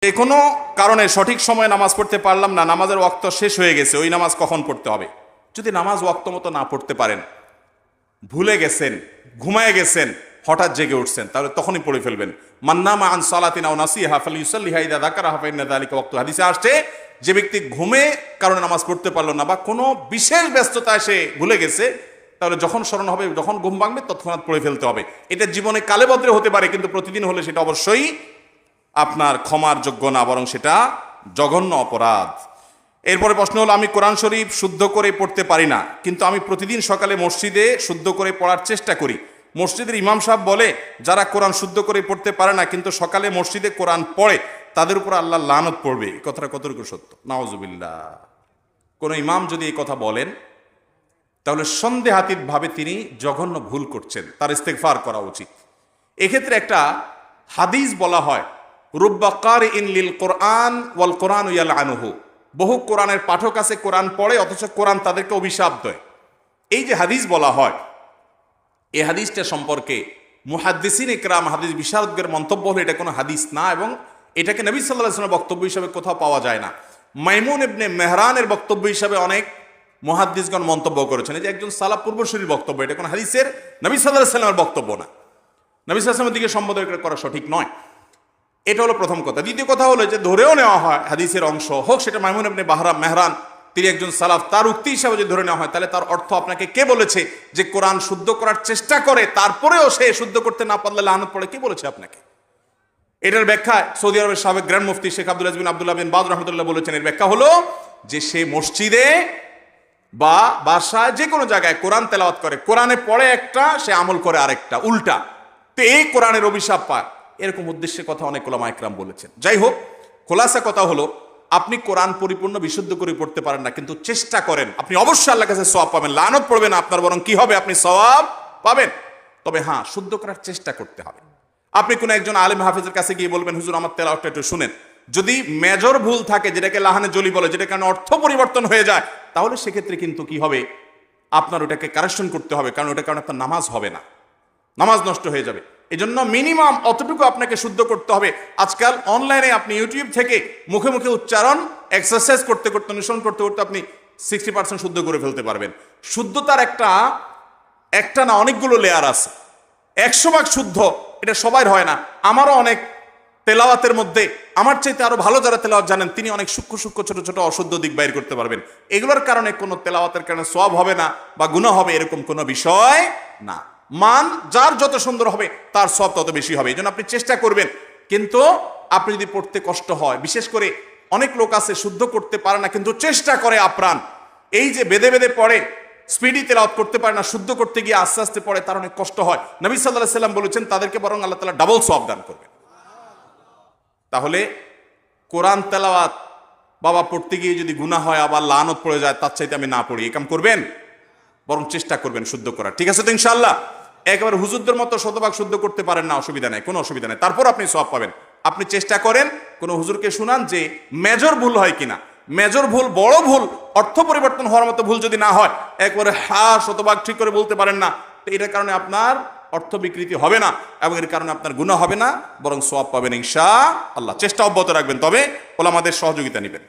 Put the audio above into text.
যে কোনো কারণে সঠিক সময়ে নামাজ পড়তে পারলাম না, নামাজের ওয়াক্ত শেষ হয়ে গেছে, ওই নামাজ কখন পড়তে হবে? যদি নামাজ ওয়াক্ত মতো না পড়তে পারেন, ভুলে গেছেন, ঘুমায় গেছেন, হঠাৎ জেগে উঠছেন, তাহলে তখনই পড়ে ফেলবেন। মান্নামা আন সালাতিন আও নাসিহা ফালিউসাল্লিহা ইযা যাকারাহা ফাইন্না যালিকা ওয়াক্তু। হাদিসে আসছে, যে ব্যক্তি ঘুমে কারণে নামাজ পড়তে পারলো না বা কোনো বিশেষ ব্যস্ততায় সে ভুলে গেছে, তাহলে যখন স্মরণ হবে, যখন ঘুম ভাঙবে তৎক্ষণাৎ পড়ে ফেলতে হবে। এটা জীবনে কালে বদলে হতে পারে, কিন্তু প্রতিদিন হলে সেটা অবশ্যই আপনার ক্ষমার যোগ্য না, বরং সেটা জঘন্য অপরাধ। এরপরে প্রশ্ন হলো, আমি কোরআন শরীফ শুদ্ধ করে পড়তে পারি না, কিন্তু আমি প্রতিদিন সকালে মসজিদে শুদ্ধ করে পড়ার চেষ্টা করি। মসজিদের ইমাম সাহেব বলে, যারা কোরআন শুদ্ধ করে পড়তে পারে না কিন্তু সকালে মসজিদে কোরআন পড়ে, তাদের উপর আল্লাহ লানত পড়বে। এই কথাটা কতটুকু সত্য? নাউজুবিল্লাহ। কোন ইমাম যদি এই কথা বলেন, তাহলে সন্দেহাতীত ভাবে তিনি জঘন্য ভুল করছেন, তার ইস্তেগফার করা উচিত। এক্ষেত্রে একটা হাদিস বলা হয়, রুব্বা কারিইন লিল কোরআন ওয়াল কোরআন ইয়ালআনুহু। বহু কোরআনের পাঠক আছে, কোরআন পড়ে অথচ কোরআন তাদেরকে অভিশাপ দেয়। এই যে হাদিস বলা হয়, এই হাদিসটা সম্পর্কে মুহাদ্দিসিন ইকরাম, হাদিস বিশারদদের মন্তব্য হলো এটা কোনো হাদিস না, এবং এটাকে নবী সাল্লাল্লাহু আলাইহি ওয়াসাল্লামের বক্তব্য হিসাবে কোথাও পাওয়া যায় না। মাইমুন ইবনে মেহরানের বক্তব্য হিসাবে অনেক মুহাদ্দিসগণ মন্তব্য করেছেন। এই যে একজন সালাফ পূর্বসূরির বক্তব্য, এটা কোনো হাদিসের নবী সাল্লাল্লাহু আলাইহি ওয়াসাল্লামের বক্তব্য না, নবী সাল্লাল্লাহু আলাইহি ওয়াসাল্লামের দিকে সম্বোধন করা সঠিক নয়। এটা হলো প্রথম কথা। দ্বিতীয় কথা হলো, যে ধরেও নেওয়া হয় হাদিসের অংশ হোক, সেটা মাইমুন ইবনে মেহরান, তিনি একজন সালাফ, তার উক্তি হিসাবে যদি ধরে নেওয়া হয়, তাহলে তার অর্থ আপনাকে কে বলেছে যে কোরআন শুদ্ধ করার চেষ্টা করে তারপরেও সে শুদ্ধ করতে না পারলে লানত পড়ে? কে বলেছে আপনাকে? এটার ব্যাখ্যা সৌদি আরবের সাবেক গ্র্যান্ড মুফতি শেখ আব্দুল আজিজ বিন আব্দুল্লাহ বিন বাদ রাহমাতুল্লাহ বলেছেন। এর ব্যাখ্যা হলো যে সে মসজিদে বা বাসায় যে কোনো জায়গায় কোরআন তেলাওয়াত করে, কোরআনে পড়ে একটা, সে আমল করে আরেকটা, উল্টা, তো এই কোরআনের অভিশাপ পায়, এরকম উদ্দেশ্যে কথা অনেক উলামা ইকরাম বলেছেন। যাই হোক, খোলাসা কথা হলো, আপনি কোরআন পরিপূর্ণ বিশুদ্ধ করে পড়তে পারেন না, কিন্তু চেষ্টা করেন, আপনি অবশ্যই আল্লাহর কাছে সওয়াব পাবেন। লানত পড়বে না আপনার, বরং কি হবে? আপনি সওয়াব পাবেন। তবে হ্যাঁ, শুদ্ধ করার চেষ্টা করতে হবে। আপনি কোনো একজন আলেম হাফেজের কাছে গিয়ে বলবেন, হুজুর আমার তেলাওয়াতটা একটু শুনেন। যদি মেজর ভুল থাকে, যেটাকে লাহানে জলি বলে, যেটা কারণে অর্থ পরিবর্তন হয়ে যায়, তাহলে সেক্ষেত্রে কিন্তু কি হবে? আপনার ওটাকে কারেকশন করতে হবে, কারণ ওটার কারণে আপনার নামাজ হবে না, নামাজ নষ্ট হয়ে যাবে। এই জন্য মিনিমাম অতটুকু আপনাকে শুদ্ধ করতে হবে। আজকাল অনলাইনে আপনি ইউটিউব থেকে মুখে মুখে উচ্চারণ এক্সারসাইজ করতে করতে, অনুসরণ করতে করতে আপনি 60% শুদ্ধ করে ফেলতে পারবেন। শুদ্ধতার একটা না, অনেকগুলো লেয়ার আছে। 100% শুদ্ধ এটা সবার হয় না। আমারও অনেক তেলাওয়াতের মধ্যে আমার চাইতে আরো ভালো যারা তেলাওয়াত জানেন, তিনি অনেক সূক্ষ্ম সূক্ষ্ম ছোট ছোট অশুদ্ধ দিক বাইর করতে পারবেন। এগুলোর কারণে কোনো তেলাওয়াতের কারণে সওয়াব হবে না বা গুনাহ হবে, এরকম কোনো বিষয় না। মান যার যত সুন্দর হবে, তার সওয়াব তত বেশি হবে। এই জন্য আপনি চেষ্টা করবেন। কিন্তু আপনি যদি পড়তে কষ্ট হয়, বিশেষ করে অনেক লোক আছে শুদ্ধ করতে পারে না কিন্তু চেষ্টা করে আপ্রাণ, এই যে বেদে বেদে পড়ে, স্পিডি তেলাওয়াত করতে পারে না, শুদ্ধ করতে গিয়ে আস্তে আস্তে পড়ে, তার অনেক কষ্ট হয়। নবী সাল্লাল্লাহু আলাইহি ওয়াসাল্লাম বলেছেন, তাদেরকে বরং আল্লাহ তাআলা ডাবল সওয়াব দান করবেন। তাহলে কোরআন তেলাওয়াত বাবা পড়তে গিয়ে যদি গুনাহ হয়, আবার লানত পড়ে যায়, তার চাইতে আমি না পড়ি, এই কাম করবেন? বরং চেষ্টা করবেন শুদ্ধ করার। ঠিক আছে তো ইনশাআল্লাহ? একেবারে হুজুরদের মতো শতভাগ শুদ্ধ করতে পারেন না, অসুবিধা নেই, কোনো অসুবিধা নেই, তারপর আপনি সওয়াব পাবেন। আপনি চেষ্টা করেন, কোনো হুজুরকে শুনান যে মেজর ভুল হয় কিনা। মেজর ভুল, বড় ভুল, অর্থ পরিবর্তন হওয়ার মতো ভুল যদি না হয়, একবারে শতভাগ ঠিক করে বলতে পারেন না, তো এটার কারণে আপনার অর্থ বিকৃতি হবে না, এবং এর কারণে আপনার গুনাহ হবে না, বরং সওয়াব পাবেন ইনশাআল্লাহ। চেষ্টা অব্যাহত রাখবেন, তবে ওলামাদের সহযোগিতা নেবেন।